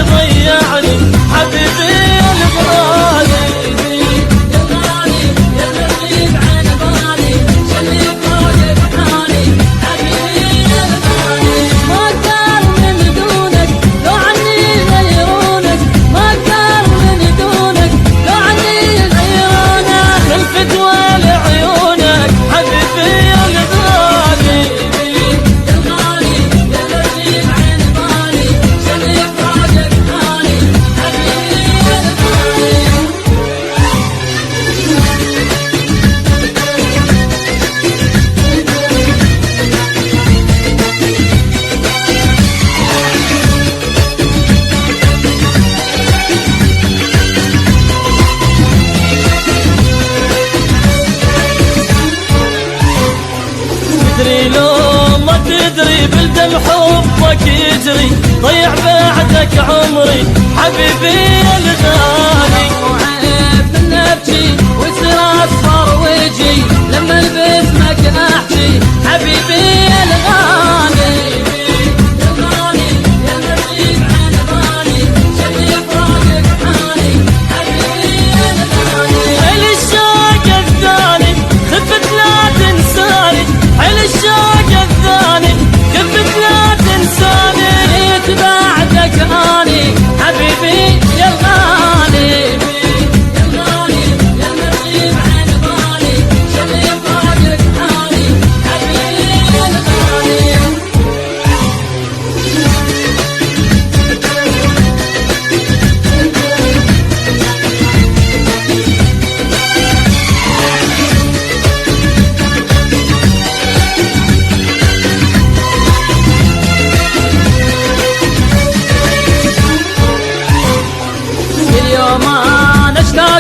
ضيعني حبيبي الغالي. تدري لو ما تدري بلدم حبك يجري ضيع بعدك عمري حبيبي الغالي. وعيب من نبكي ويصير اصفر وجهي لما باسمك احكي حبيبي الغالي.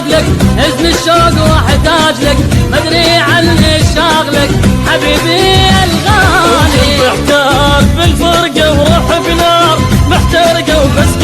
لك حزن الشوق واحتاج لك مدري عني شاغلك حبيبي الغالي. محتار بالفرقة وروح بنار محترقة وبس